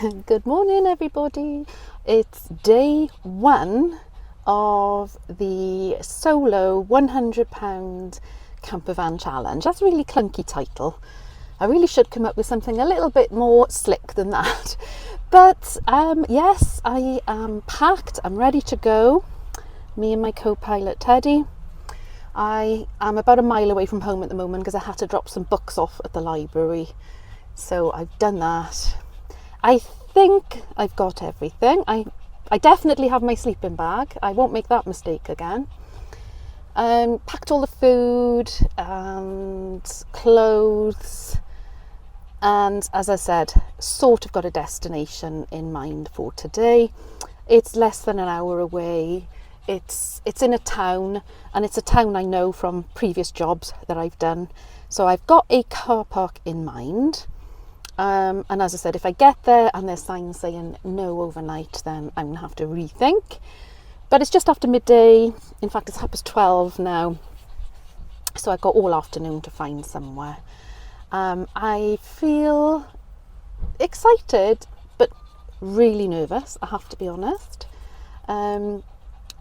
Good morning, everybody. It's day one of the solo £100 Campervan challenge. That's a really clunky title. I really should come up with something a little bit more slick than that. But yes, I am packed. I'm ready to go. Me and my co-pilot Teddy. I am about a mile away from home at the moment because I had to drop some books off at the library. So I've done that. I think I've got everything. I definitely have my sleeping bag. I won't make that mistake again. Packed all the food and clothes, and as I said, sort of got a destination in mind for today. It's less than an hour away. It's in a town, and it's a town I know from previous jobs that I've done. So I've got a car park in mind. And as I said, if I get there and there's signs saying no overnight, then I'm going to have to rethink. But it's just after midday. In fact, it's 12:30 now. So I've got all afternoon to find somewhere. I feel excited, but really nervous, I have to be honest.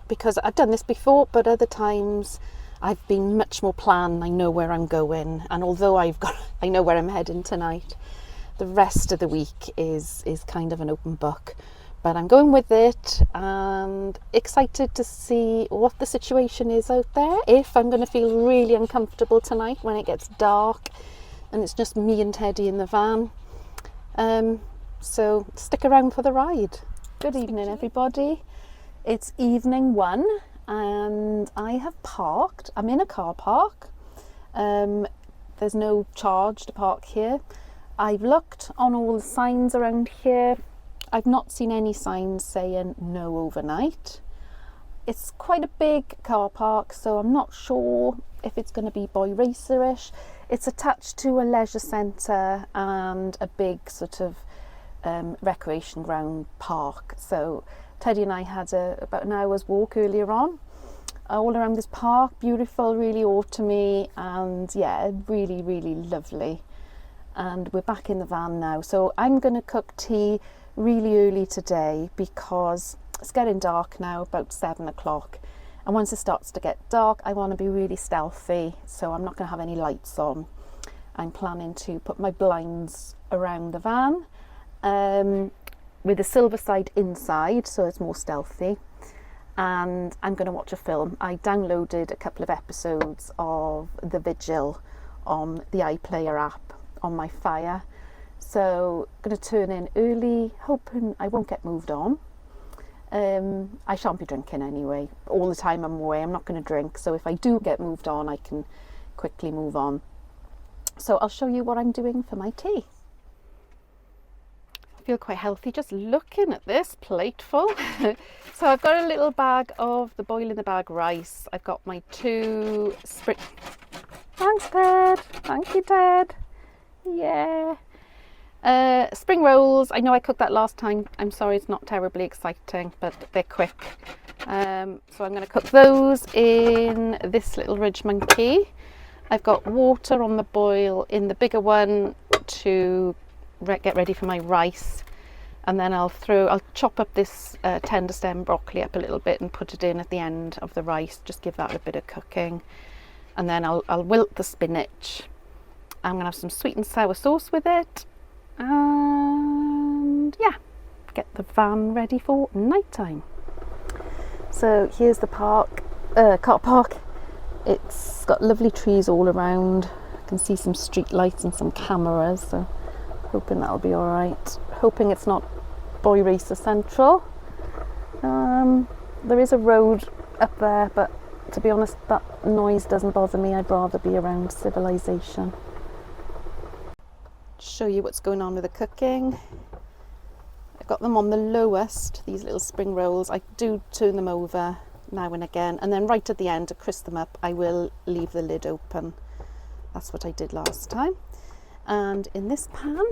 Because I've done this before, but other times I've been much more planned. I know where I'm going. And although I know where I'm heading tonight, the rest of the week is kind of an open book, but I'm going with it and excited to see what the situation is out there, if I'm going to feel really uncomfortable tonight when it gets dark and it's just me and Teddy in the van. So stick around for the ride. Good evening, everybody. It's evening 1 and I have parked. I'm in a car park. There's no charge to park here. I've looked on all the signs around here. I've not seen any signs saying no overnight. It's quite a big car park, so I'm not sure if it's going to be boy racerish. It's attached to a leisure centre and a big sort of recreation ground park. So Teddy and I had about an hour's walk earlier on, all around this park. Beautiful, really autumny, and yeah, really, really lovely. And we're back in the van now, so I'm going to cook tea really early today because it's getting dark now, about 7 o'clock, and once it starts to get dark I want to be really stealthy, so I'm not going to have any lights on. I'm planning to put my blinds around the van with the silver side inside, so it's more stealthy, and I'm going to watch a film. I downloaded a couple of episodes of The Vigil on the iPlayer app on my Fire, so I'm going to turn in early, hoping I won't get moved on. I shan't be drinking anyway. All the time I'm away I'm not going to drink, so if I do get moved on I can quickly move on. So I'll show you what I'm doing for my tea. I feel quite healthy just looking at this plateful. So I've got a little bag of the boil in the bag rice. I've got my 2 spring... Thanks Ted, thank you Ted. Yeah. Spring rolls. I know I cooked that last time. I'm sorry it's not terribly exciting, but they're quick. So I'm going to cook those in this little ridge monkey. I've got water on the boil in the bigger one to get ready for my rice, and then I'll chop up this tender stem broccoli up a little bit and put it in at the end of the rice. Just give that a bit of cooking, and then I'll wilt the spinach. I'm going to have some sweet and sour sauce with it, and yeah, get the van ready for night time. So here's the car park. It's got lovely trees all around. I can see some street lights and some cameras, so hoping that'll be all right. Hoping it's not boy racer central. There is a road up there, but to be honest that noise doesn't bother me. I'd rather be around civilization. Show you what's going on with the cooking. I've got them on the lowest, these little spring rolls. I do turn them over now and again, and then right at the end to crisp them up I will leave the lid open. That's what I did last time. And in this pan,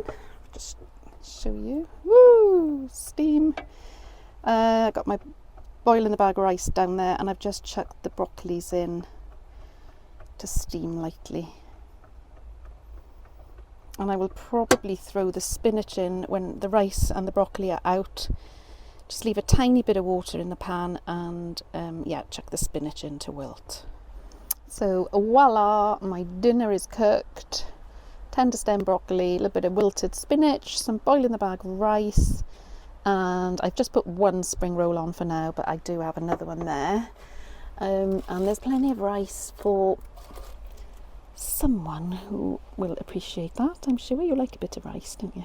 just show you, woo, steam. I got my boil in the bag rice down there, and I've just chucked the broccolis in to steam lightly. and I will probably throw the spinach in when the rice and the broccoli are out. Just leave a tiny bit of water in the pan and yeah, chuck the spinach in to wilt. So voila, my dinner is cooked. Tender stem broccoli, a little bit of wilted spinach, some boil in the bag rice, and I've just put one spring roll on for now, but I do have another one there. And there's plenty of rice for someone who will appreciate that. I'm sure you like a bit of rice, don't you?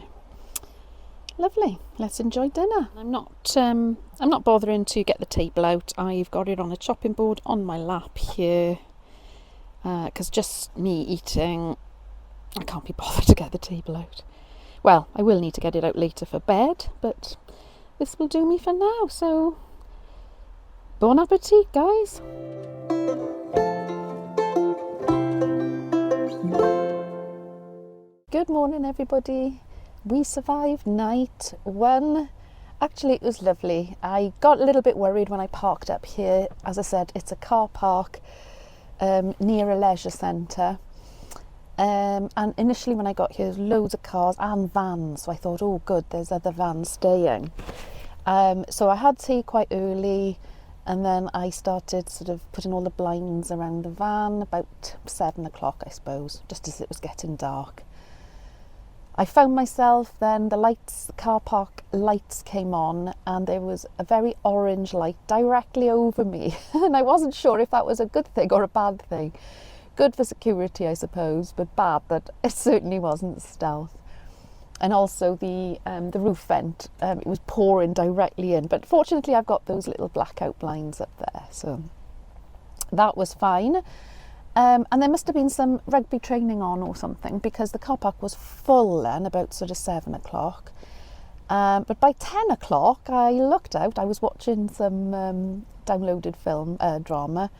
Lovely. Let's enjoy dinner. I'm not bothering to get the table out. I've got it on a chopping board on my lap here, because just me eating, I can't be bothered to get the table out. Well, I will need to get it out later for bed, but this will do me for now. So, bon appetit, guys. Good morning, everybody. We survived night one. Actually, it was lovely. I got a little bit worried when I parked up here. As I said, it's a car park near a leisure centre. And initially when I got here, there's loads of cars and vans. So I thought, oh good, there's other vans staying. So I had tea quite early, and then I started sort of putting all the blinds around the van about 7 o'clock, I suppose, just as it was getting dark. I found myself then, the car park lights came on, and there was a very orange light directly over me. And I wasn't sure if that was a good thing or a bad thing. Good for security, I suppose, but bad that it certainly wasn't stealth. And also the roof vent, it was pouring directly in. But fortunately, I've got those little blackout blinds up there, so that was fine. And there must have been some rugby training on or something, because the car park was full then, about sort of 7 o'clock. But by 10 o'clock, I looked out. I was watching some downloaded drama,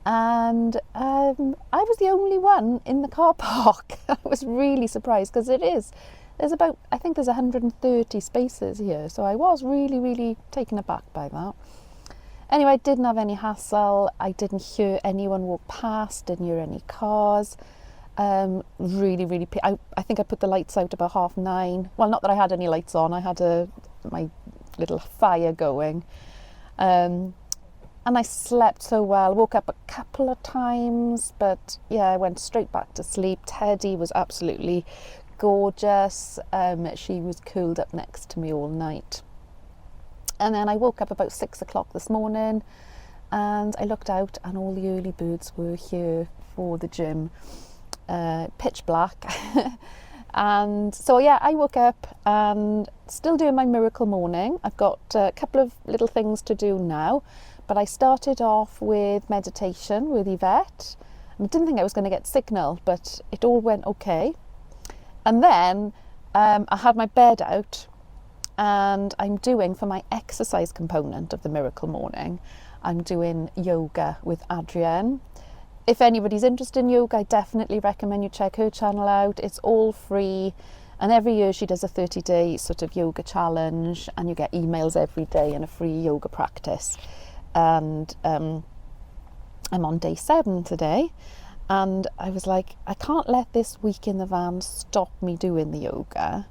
and I was the only one in the car park. I was really surprised, because there's about, I think there's 130 spaces here. So I was really, really taken aback by that. Anyway, I didn't have any hassle. I didn't hear anyone walk past, didn't hear any cars. Really, I think I put the lights out about 9:30. Well, not that I had any lights on. I had my little fire going. And I slept so well. Woke up a couple of times, but yeah, I went straight back to sleep. Teddy was absolutely gorgeous. She was curled up next to me all night. And then I woke up about 6 o'clock this morning, and I looked out, and all the early birds were here for the gym. Pitch black. And so yeah, I woke up and still doing my miracle morning. I've got a couple of little things to do now, but I started off with meditation with Yvette. I didn't think I was going to get signal, but it all went okay. And then I had my bed out, and I'm doing, for my exercise component of the miracle morning, I'm doing yoga with Adrienne. If anybody's interested in yoga, I definitely recommend you check her channel out. It's all free, and every year she does a 30-day sort of yoga challenge, and you get emails every day and a free yoga practice. And I'm on day 7 today, and I was like, I can't let this week in the van stop me doing the yoga.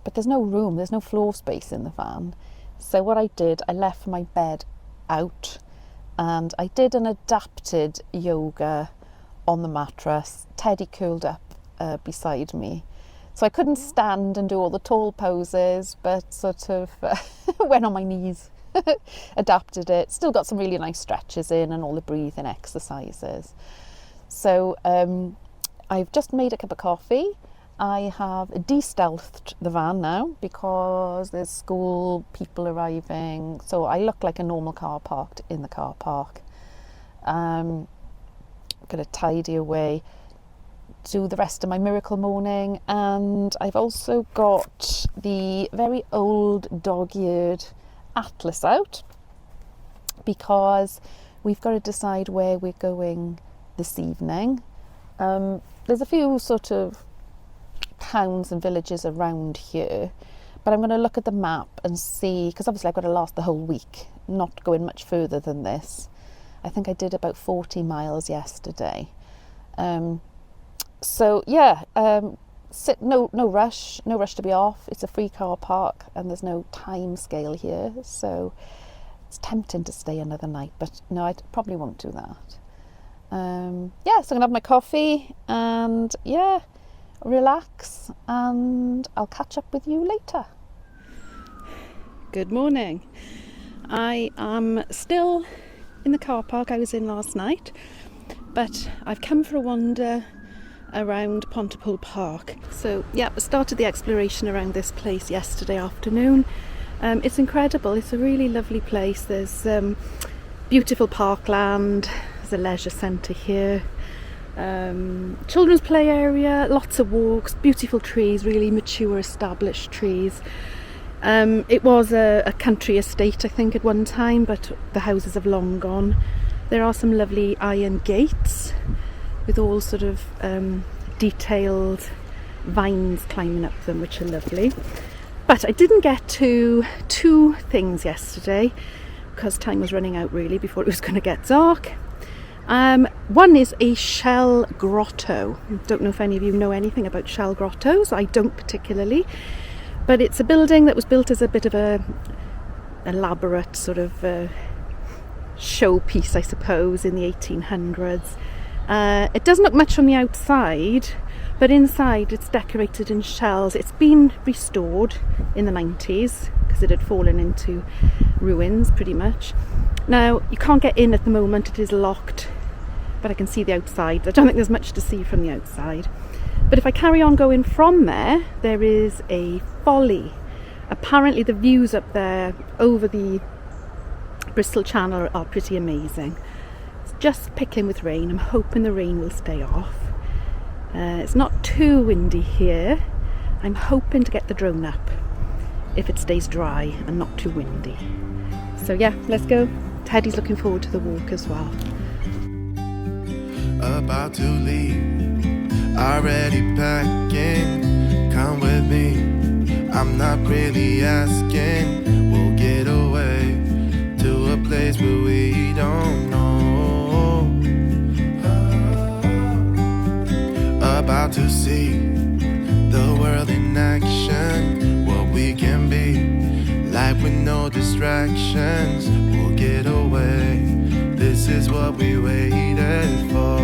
But there's no room, there's no floor space in the van. So what I did, I left my bed out, and I did an adapted yoga on the mattress. Teddy curled up beside me. So I couldn't stand and do all the tall poses, but sort of went on my knees, adapted it. Still got some really nice stretches in and all the breathing exercises. So I've just made a cup of coffee. I have de-stealthed the van now because there's school people arriving, so I look like a normal car parked in the car park. I'm going to tidy away, do the rest of my miracle morning, and I've also got the very old dog-eared atlas out, because we've got to decide where we're going this evening. There's a few sort of towns and villages around here, but I'm going to look at the map and see, because obviously I've got to last the whole week, not going much further than this. I think I did about 40 miles yesterday. So yeah, no rush to be off. It's a free car park and there's no time scale here, so it's tempting to stay another night, but no, I probably won't do that. Yeah, so I'm gonna have my coffee and yeah, relax, and I'll catch up with you later. Good morning. I am still in the car park I was in last night, but I've come for a wander around Pontypool Park. So yeah, I started the exploration around this place yesterday afternoon. It's incredible. It's a really lovely place. There's beautiful parkland. There's a leisure centre here. Children's play area, lots of walks, beautiful trees, really mature established trees. It was a country estate, I think, at one time, but the houses have long gone. There are some lovely iron gates with all sort of detailed vines climbing up them, which are lovely. But I didn't get to two things yesterday because time was running out really before it was going to get dark. One is a shell grotto. I don't know if any of you know anything about shell grottos. I don't particularly. But it's a building that was built as a bit of a elaborate sort of showpiece, I suppose, in the 1800s. It doesn't look much on the outside, but inside it's decorated in shells. It's been restored in the 90s because it had fallen into ruins pretty much. Now, you can't get in at the moment, it is locked, but I can see the outside. I don't think there's much to see from the outside. But if I carry on going from there, there is a folly. Apparently the views up there over the Bristol Channel are pretty amazing. It's just picking with rain. I'm hoping the rain will stay off. It's not too windy here. I'm hoping to get the drone up if it stays dry and not too windy. So yeah, let's go. Teddy's looking forward to the walk as well. About to leave, already packing. Come with me, I'm not really asking. We'll get away to a place where we don't know. About to see the world in action, what we can be, life with no distractions. We'll get away, this is what we waited for.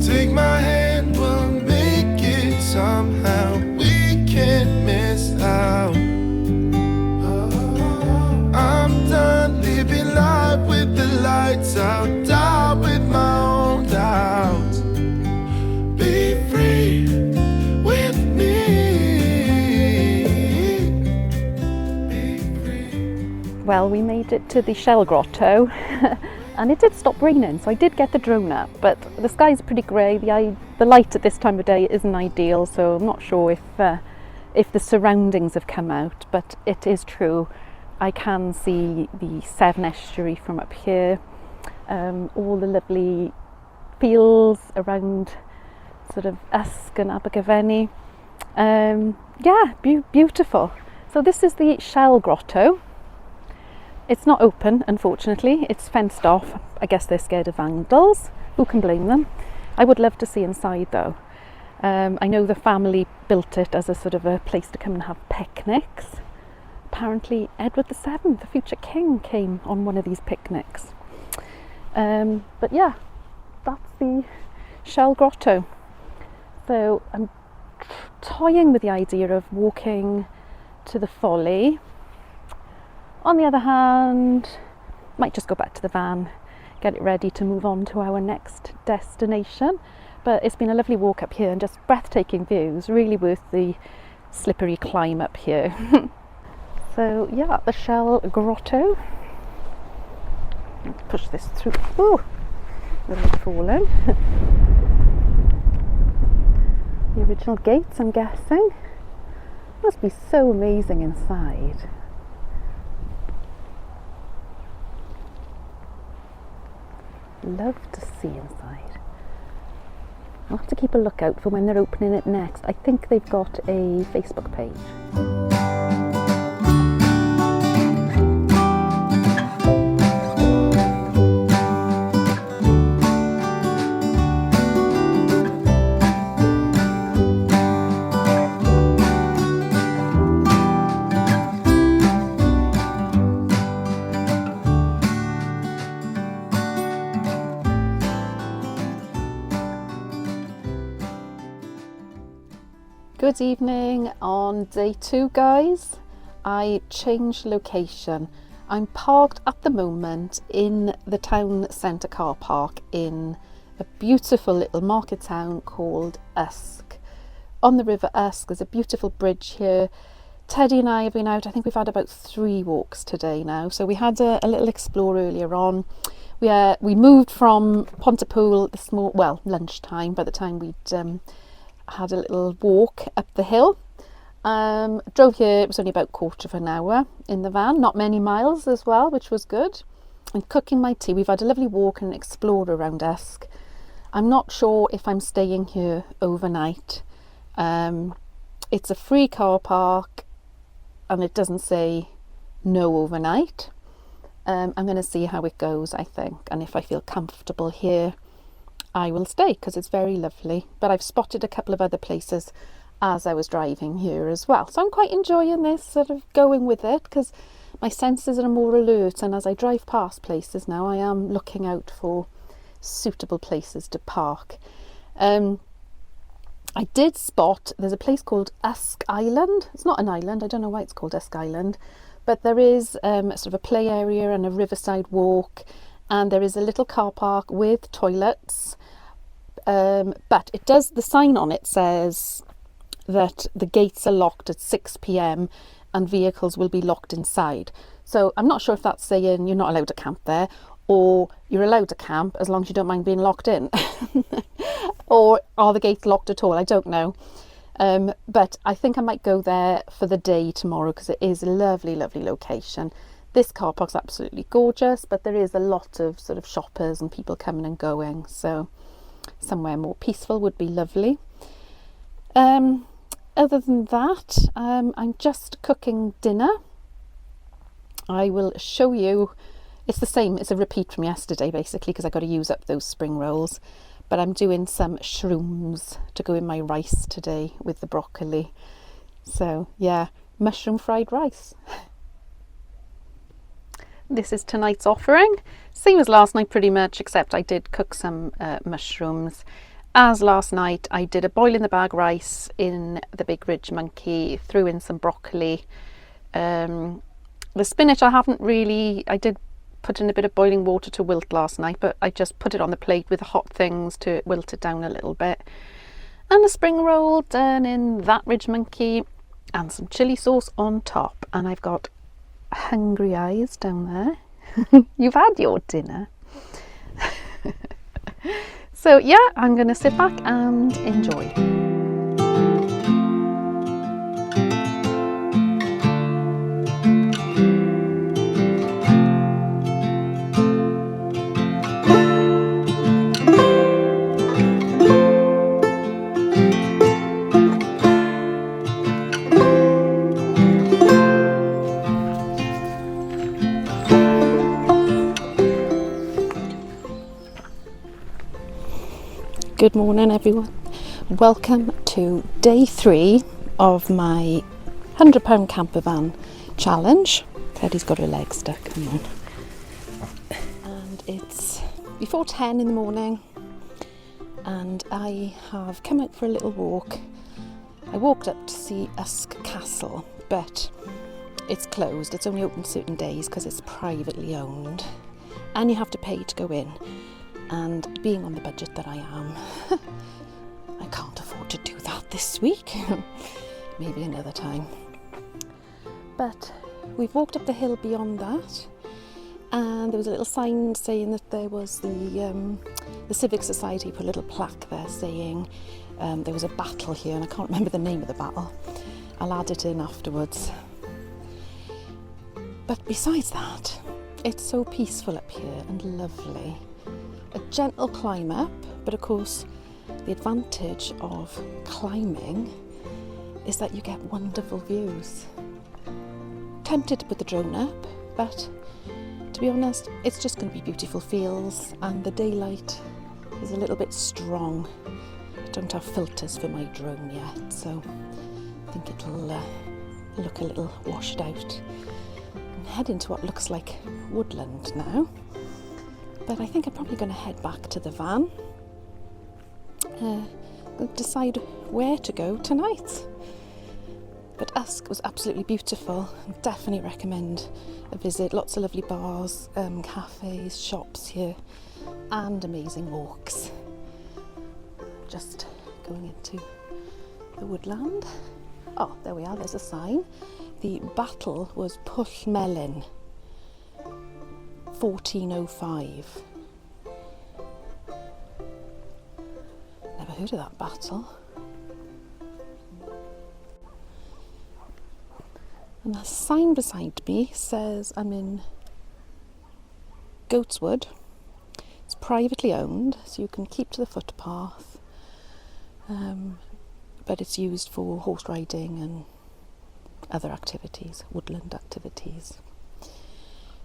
Take my hand, we'll make it somehow. We can't miss out. I'm done living life with the lights out, down with my own doubts. Be free with me. Be free. Well, we made it to the shell grotto and it did stop raining, so I did get the drone up, but the sky's pretty grey. The light at this time of day isn't ideal, so I'm not sure if the surroundings have come out, but it is true. I can see the Severn estuary from up here, all the lovely fields around sort of Usk and Abergavenny. Yeah, beautiful. So this is the shell grotto. It's not open, unfortunately. It's fenced off. I guess they're scared of vandals. Who can blame them? I would love to see inside though. I know the family built it as a sort of a place to come and have picnics. Apparently Edward VII, the future king, came on one of these picnics. But yeah, that's the shell grotto. So I'm toying with the idea of walking to the folly. On the other hand, might just go back to the van, get it ready to move on to our next destination. But it's been a lovely walk up here and just breathtaking views, really worth the slippery climb up here. So yeah, the shell grotto. Let's push this through. Ooh, a little bit fallen. The original gates, I'm guessing. Must be so amazing inside. Love to see inside. I'll have to keep a lookout for when they're opening it next. I think they've got a Facebook page. Good evening on day 2, guys. I changed location. I'm parked at the moment in the town centre car park in a beautiful little market town called Usk. On the River Usk, there's a beautiful bridge here. Teddy and I have been out, I think we've had about 3 walks today now. So we had a little explore earlier on. We moved from Pontypool lunchtime, by the time we'd had a little walk up the hill. Drove here, it was only about 1/4 of an hour in the van, not many miles as well, which was good. I'm cooking my tea. We've had a lovely walk and explore around Usk. I'm not sure if I'm staying here overnight. It's a free car park and it doesn't say no overnight. I'm going to see how it goes, I think, and if I feel comfortable here I will stay because it's very lovely. But I've spotted a couple of other places as I was driving here as well, so I'm quite enjoying this, sort of going with it, because my senses are more alert, and as I drive past places now I am looking out for suitable places to park. I did spot there's a place called Usk Island. It's not an island, I don't know why it's called Usk Island, but there is sort of a play area and a riverside walk, and there is a little car park with toilets, but the sign on it says that the gates are locked at 6 p.m. and vehicles will be locked inside. So I'm not sure if that's saying you're not allowed to camp there, or you're allowed to camp as long as you don't mind being locked in. Or are the gates locked at all? I don't know. But I think I might go there for the day tomorrow because it is a lovely, lovely location. This car park's absolutely gorgeous, but there is a lot of sort of shoppers and people coming and going, so somewhere more peaceful would be lovely. Other than that, I'm just cooking dinner. I will show you. It's the same, it's a repeat from yesterday basically, because I got to use up those spring rolls, but I'm doing some shrooms to go in my rice today with the broccoli. So yeah, mushroom fried rice. This is tonight's offering, same as last night pretty much, except I did cook some mushrooms. As last night, I did a boil in the bag rice in the Big Ridge Monkey, threw in some broccoli. The spinach I did put in a bit of boiling water to wilt last night, but I just put it on the plate with the hot things to wilt it down a little bit. And a spring roll done in that Ridge Monkey and some chilli sauce on top. And I've got hungry eyes down there. You've had your dinner. So yeah, I'm going to sit back and enjoy. Good morning everyone, welcome to day 3 of my £100 campervan challenge. Teddy's got her leg stuck, come on. And it's before 10 in the morning and I have come out for a little walk. I walked up to see Usk Castle, but it's closed. It's only open certain days because it's privately owned and you have to pay to go in. And being on the budget that I am, I can't afford to do that this week. Maybe another time. But we've walked up the hill beyond that, and there was a little sign saying that there was the Civic Society put a little plaque there saying there was a battle here, and I can't remember the name of the battle. I'll add it in afterwards. But besides that, it's so peaceful up here and lovely. A gentle climb up, but of course the advantage of climbing is that you get wonderful views. Tempted to put the drone up, but to be honest, it's just going to be beautiful fields and the daylight is a little bit strong. I don't have filters for my drone yet, so I think it'll look a little washed out. I'm heading to what looks like woodland now. But I think I'm probably going to head back to the van, decide where to go tonight. But Usk was absolutely beautiful. Definitely recommend a visit. Lots of lovely bars, cafes, shops here, and amazing walks. Just going into the woodland. Oh, there we are, there's a sign. The battle was Pwll Melyn, 1405. Never heard of that battle. And the sign beside me says I'm in Goatswood. It's privately owned, so you can keep to the footpath, but it's used for horse riding and other activities, woodland activities.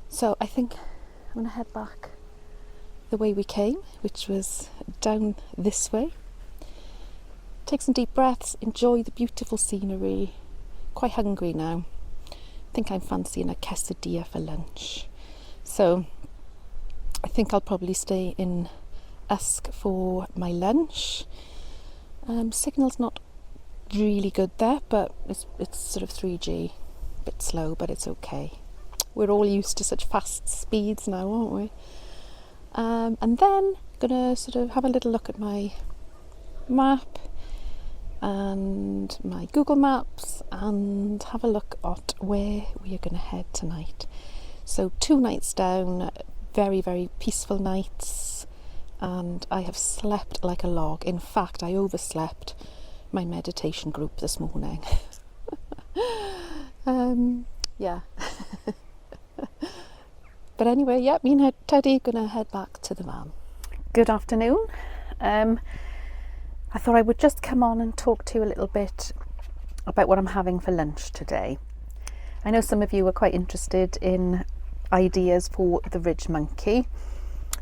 So I think I'm going to head back the way we came, which was down this way. Take some deep breaths, enjoy the beautiful scenery. Quite hungry now. I think I'm fancying a quesadilla for lunch. So I think I'll probably stay in Usk for my lunch. Signal's not really good there, but it's sort of 3G, a bit slow, but it's okay. We're all used to such fast speeds now, aren't we? And then gonna sort of have a little look at my map and my Google Maps and have a look at where we are going to head tonight. So 2 nights down, very, very peaceful nights, and I have slept like a log. In fact, I overslept my meditation group this morning. Yeah. But anyway, yeah, me and Teddy gonna head back to the van. Good afternoon. I thought I would just come on and talk to you a little bit about what I'm having for lunch today. I know some of you are quite interested in ideas for the Ridge Monkey,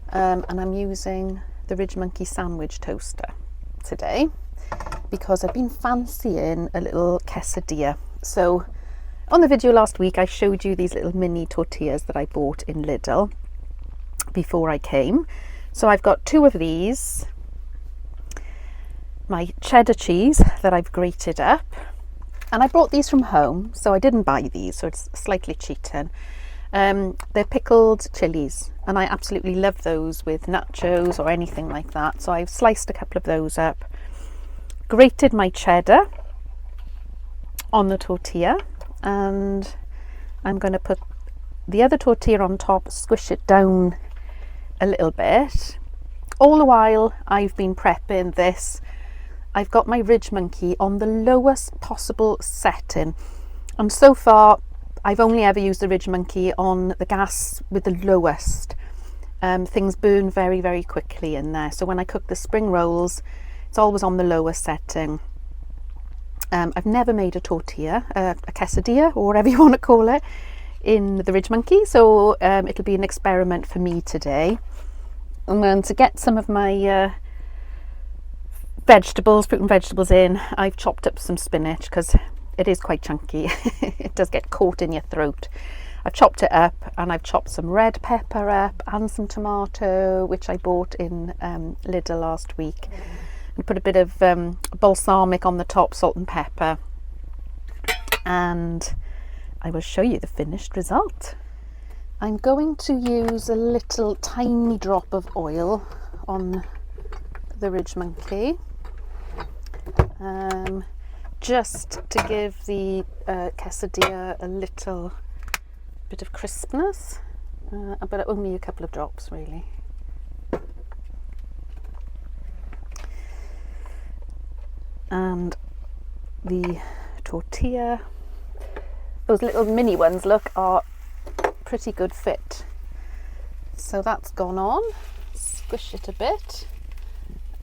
and I'm using the Ridge Monkey sandwich toaster today because I've been fancying a little quesadilla. So on the video last week I showed you these little mini tortillas that I bought in Lidl before I came. So I've got 2 of these, my cheddar cheese that I've grated up, and I brought these from home, so I didn't buy these, so it's slightly cheating. They're pickled chilies, and I absolutely love those with nachos or anything like that, so I've sliced a couple of those up, grated my cheddar on the tortilla, and I'm going to put the other tortilla on top, squish it down a little bit. All the while I've been prepping this, I've got my Ridge Monkey on the lowest possible setting, and so far I've only ever used the Ridge Monkey on the gas with the lowest. Things burn very, very quickly in there, so when I cook the spring rolls it's always on the lowest setting. I've never made a tortilla, a quesadilla or whatever you want to call it, in the Ridge Monkey, so it'll be an experiment for me today. And then to get some of my fruit and vegetables in, I've chopped up some spinach because it is quite chunky. It does get caught in your throat. I've chopped it up, and I've chopped some red pepper up and some tomato, which I bought in Lidl last week, and put a bit of balsamic on the top, salt and pepper, and I will show you the finished result. I'm going to use a little tiny drop of oil on the Ridge Monkey, just to give the quesadilla a little bit of crispness, but only a couple of drops really. And the tortilla, those little mini ones, look, are pretty good fit. So that's gone on, squish it a bit,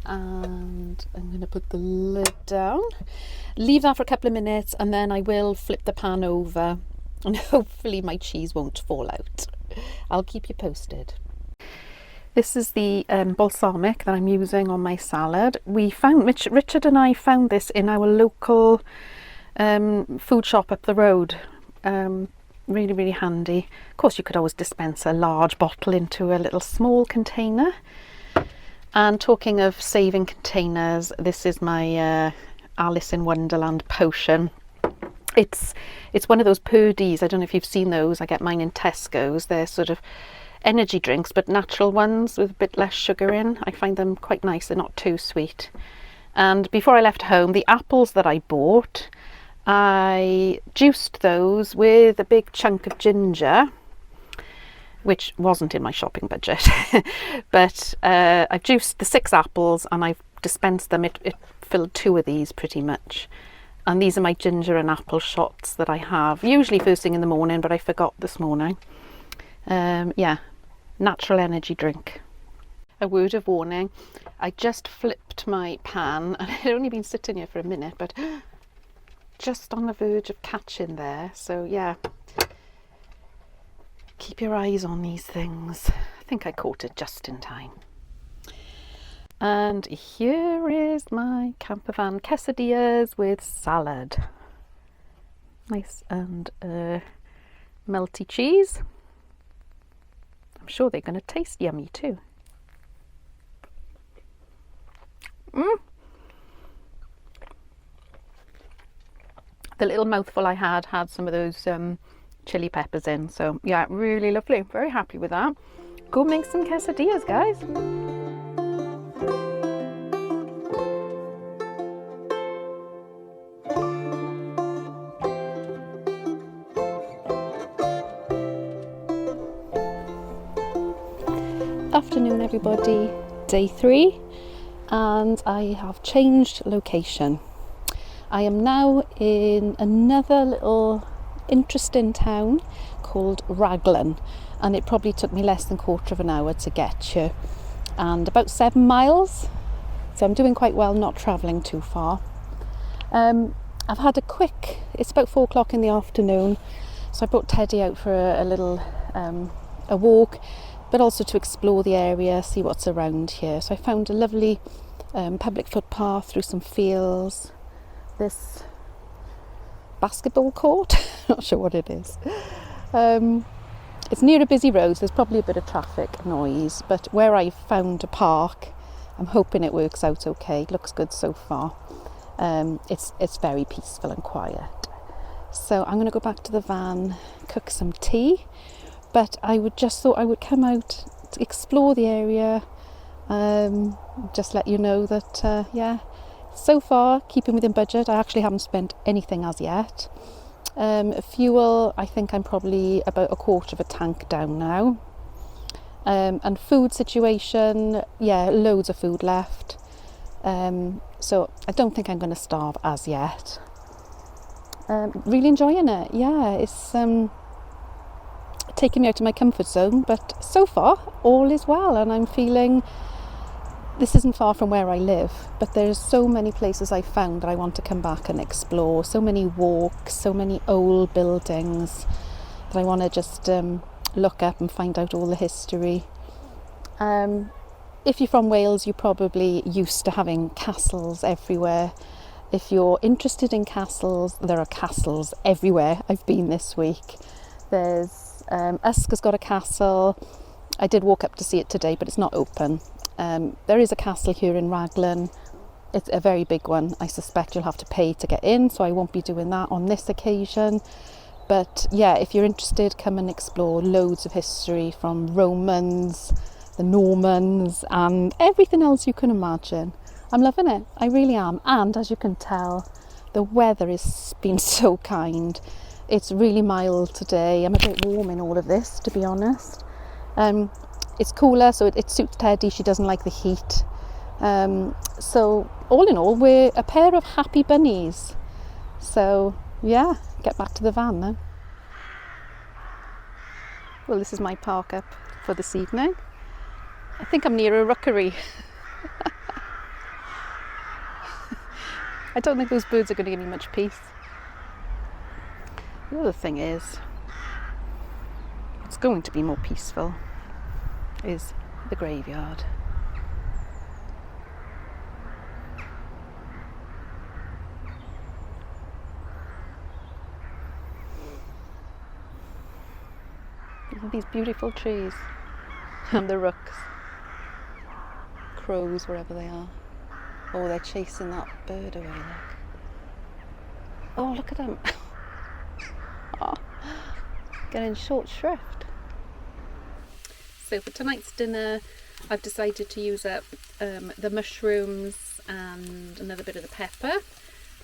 and I'm going to put the lid down, leave that for a couple of minutes, and then I will flip the pan over, and hopefully my cheese won't fall out. I'll keep you posted. This is the balsamic that I'm using on my salad. Richard and I found this in our local food shop up the road. Really, really handy. Of course, you could always dispense a large bottle into a little small container. And talking of saving containers, this is my Alice in Wonderland potion. It's one of those purdies. I don't know if you've seen those. I get mine in Tesco's. They're sort of energy drinks, but natural ones with a bit less sugar in. I find them quite nice. They're not too sweet. And before I left home, the apples that I bought, I juiced those with a big chunk of ginger, which wasn't in my shopping budget. But I've juiced the 6 apples and I've dispensed them. It filled 2 of these pretty much. And these are my ginger and apple shots that I have, usually first thing in the morning, but I forgot this morning. Yeah, natural energy drink. A word of warning, I just flipped my pan and it had only been sitting here for a minute, but just on the verge of catching there. So yeah, keep your eyes on these things. I think I caught it just in time. And here is my Campervan quesadillas with salad. Nice and melty cheese. I'm sure they're going to taste yummy too. The little mouthful I had some of those chili peppers in. So yeah, really lovely. Very happy with that. Go make some quesadillas, guys. Afternoon everybody, day 3, and I have changed location. I am now in another little interesting town called Raglan, and it probably took me less than a quarter of an hour to get here, and about 7 miles, so I'm doing quite well, not travelling too far. I've had it's about 4 o'clock in the afternoon, so I brought Teddy out for a little a walk, but also to explore the area, see what's around here. So I found a lovely public footpath through some fields, this basketball court, not sure what it is. It's near a busy road, so there's probably a bit of traffic noise, but where I found a park, I'm hoping it works out okay. It looks good so far. It's very peaceful and quiet. So I'm going to go back to the van, cook some tea, but I thought I would come out to explore the area, just let you know that yeah, so far keeping within budget. I actually haven't spent anything as yet. Fuel, I think I'm probably about a quarter of a tank down now. And food situation, yeah, loads of food left. So I don't think I'm going to starve as yet. Really enjoying it. Yeah, it's taking me out of my comfort zone, but so far all is well, and I'm feeling this isn't far from where I live, but there's so many places I found that I want to come back and explore, so many walks, so many old buildings that I want to just look up and find out all the history. If you're from Wales, you're probably used to having castles everywhere. If you're interested in castles, there are castles everywhere. I've been this week. There's Usk has got a castle. I did walk up to see it today, but it's not open. There is a castle here in Raglan. It's a very big one. I suspect you'll have to pay to get in, so I won't be doing that on this occasion. But yeah, if you're interested, come and explore. Loads of history from Romans, the Normans, and everything else you can imagine. I'm loving it. I really am. And as you can tell, the weather has been so kind. It's really mild today. I'm a bit warm in all of this, to be honest. It's cooler, so it suits Teddy. She doesn't like the heat. So all in all, we're a pair of happy bunnies. So yeah, get back to the van now. Well, this is my park up for this evening. I think I'm near a rookery. I don't think those birds are going to give me much peace. The other thing is, it's going to be more peaceful, is the graveyard. Look at these beautiful trees and the rooks, crows wherever they are. Oh, they're chasing that bird away, look. Oh, look at him. Oh, getting short shrift. So for tonight's dinner, I've decided to use up the mushrooms and another bit of the pepper.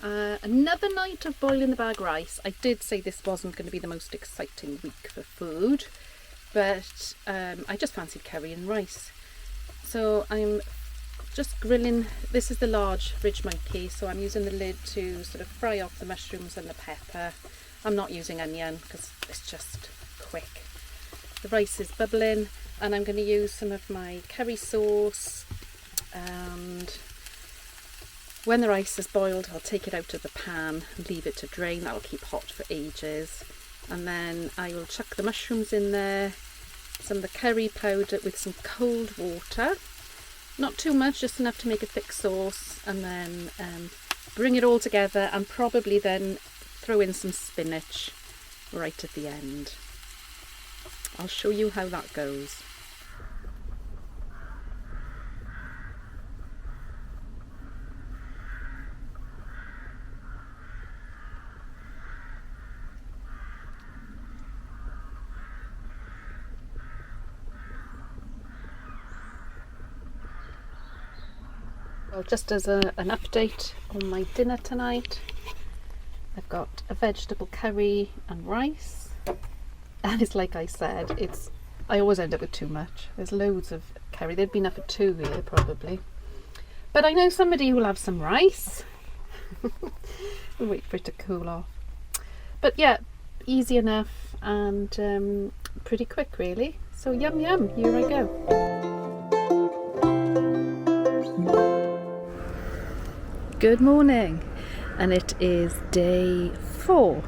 Another night of boiling the bag rice. I did say this wasn't going to be the most exciting week for food, but I just fancied curry and rice. So I'm just grilling. This is the large ridge monkey, so I'm using the lid to sort of fry off the mushrooms and the pepper. I'm not using onion because it's just quick. The rice is bubbling, and I'm going to use some of my curry sauce, and when the rice is boiled, I'll take it out of the pan and leave it to drain. That'll keep hot for ages. And then I will chuck the mushrooms in there, some of the curry powder with some cold water. Not too much, just enough to make a thick sauce, and then bring it all together, and probably then throw in some spinach right at the end. I'll show you how that goes. Well, just as an update on my dinner tonight, I've got a vegetable curry and rice, and it's like I said, I always end up with too much. There's loads of curry. There'd be enough for two here probably, but I know somebody who will have some rice. We'll wait for it to cool off. But yeah, easy enough and pretty quick really. So yum yum, here I go. Good morning, and it is day 4.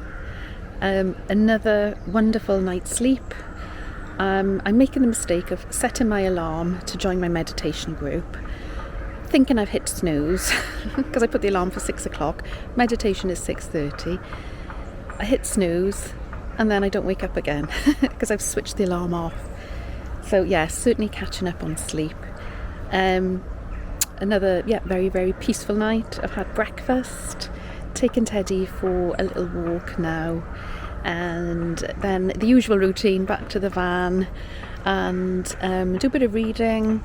Another wonderful night's sleep. I'm making the mistake of setting my alarm to join my meditation group, thinking I've hit snooze because I put the alarm for 6 o'clock. Meditation is 6:30. I hit snooze and then I don't wake up again because I've switched the alarm off. So yeah, certainly catching up on sleep. Another very, very peaceful night. I've had breakfast, taken Teddy for a little walk now, and then the usual routine, back to the van and do a bit of reading,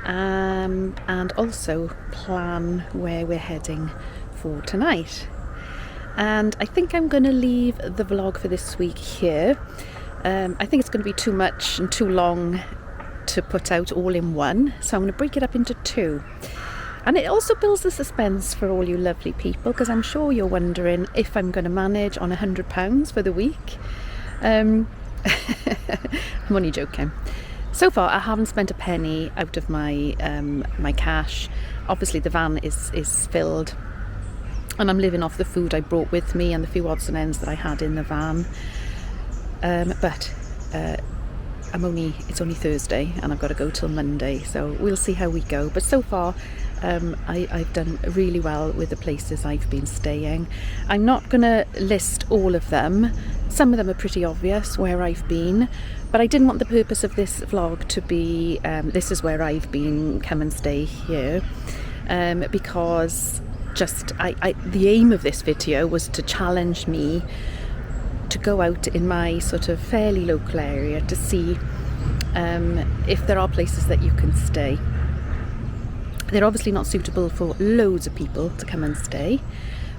and also plan where we're heading for tonight. And I think I'm going to leave the vlog for this week here. I think it's going to be too much and too long to put out all in one, so I'm going to break it up into 2, and it also builds the suspense for all you lovely people, because I'm sure you're wondering if I'm going to manage on £100 for the week. I'm only joking. So far I haven't spent a penny out of my my cash. Obviously the van is filled, and I'm living off the food I brought with me and the few odds and ends that I had in the van, but it's only Thursday and I've got to go till Monday, so we'll see how we go. But so far I've done really well with the places I've been staying. I'm not going to list all of them. Some of them are pretty obvious where I've been, but I didn't want the purpose of this vlog to be this is where I've been, come and stay here, because the aim of this video was to challenge me to go out in my sort of fairly local area to see if there are places that you can stay. They're obviously not suitable for loads of people to come and stay,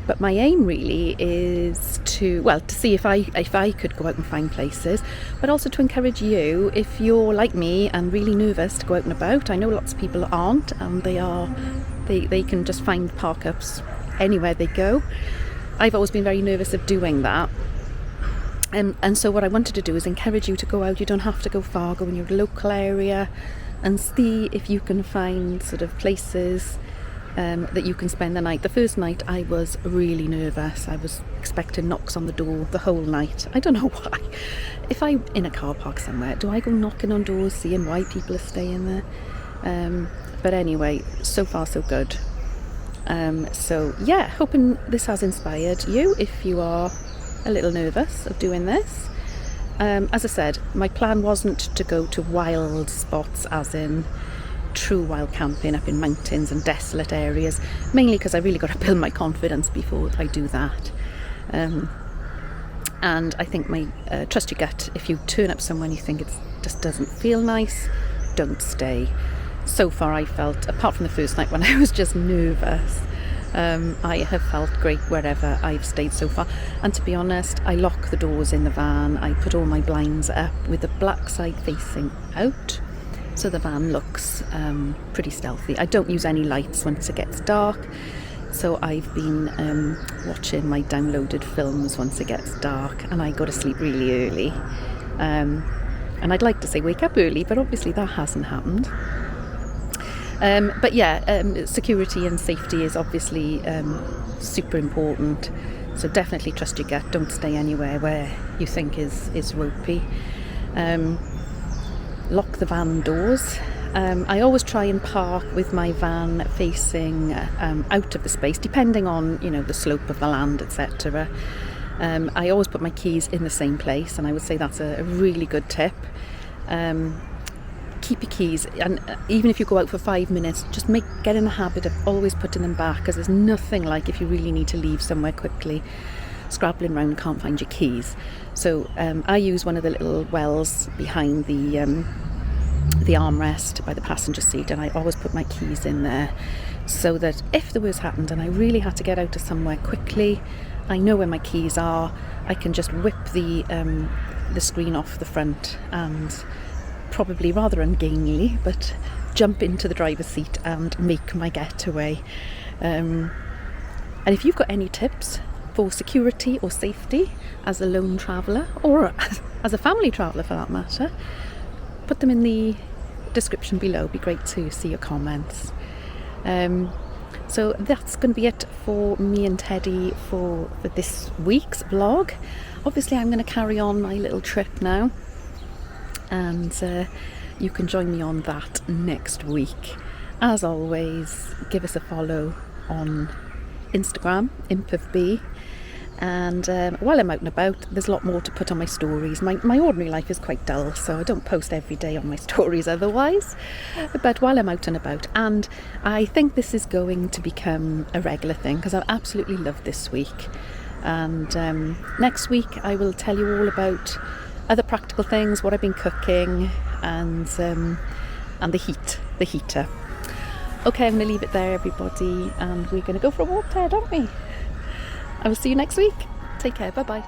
but my aim really is to see if I could go out and find places, but also to encourage you, if you're like me and really nervous to go out and about. I know lots of people aren't, and they can just find park-ups anywhere they go. I've always been very nervous of doing that. And so what I wanted to do is encourage you to go out. You don't have to go far, go in your local area and see if you can find sort of places that you can spend the night. The first night I was really nervous. I was expecting knocks on the door the whole night. I don't know why. If I'm in a car park somewhere, do I go knocking on doors, seeing why people are staying there? But anyway, so far so good. So yeah, hoping this has inspired you if you are a little nervous of doing this. As I said, my plan wasn't to go to wild spots, as in true wild camping up in mountains and desolate areas, mainly because I really got to build my confidence before I do that. And I think trust your gut. If you turn up somewhere and you think it just doesn't feel nice, don't stay. So far I felt, apart from the first night when I was just nervous, I have felt great wherever I've stayed so far. And to be honest, I lock the doors in the van. I put all my blinds up with the black side facing out, so the van looks pretty stealthy. I don't use any lights once it gets dark, so I've been watching my downloaded films once it gets dark, and I go to sleep really early. And I'd like to say wake up early, but obviously that hasn't happened. But yeah, security and safety is obviously super important. So definitely trust your gut. Don't stay anywhere where you think is ropey. Lock the van doors. I always try and park with my van facing out of the space, depending on the slope of the land, etc. I always put my keys in the same place, and I would say that's a really good tip. Keep your keys, and even if you go out for 5 minutes, just get in the habit of always putting them back, because there's nothing like if you really need to leave somewhere quickly, scrabbling around and can't find your keys. So I use one of the little wells behind the armrest by the passenger seat, and I always put my keys in there, so that if the worst happened and I really had to get out of somewhere quickly, I know where my keys are. I can just whip the screen off the front and probably rather ungainly, but jump into the driver's seat and make my getaway. And if you've got any tips for security or safety as a lone traveller, or as a family traveller for that matter, put them in the description below. It'd be great to see your comments. So that's going to be it for me and Teddy for this week's vlog. Obviously I'm going to carry on my little trip now, and you can join me on that next week. As always, give us a follow on Instagram, impofb. And while I'm out and about, there's a lot more to put on my stories. My ordinary life is quite dull, so I don't post every day on my stories otherwise. But while I'm out and about, and I think this is going to become a regular thing, because I've absolutely loved this week. And next week I will tell you all about other practical things, what I've been cooking, and the heater. Okay, I'm going to leave it there, everybody, and we're going to go for a walk, Ted, aren't we? I will see you next week. Take care. Bye bye.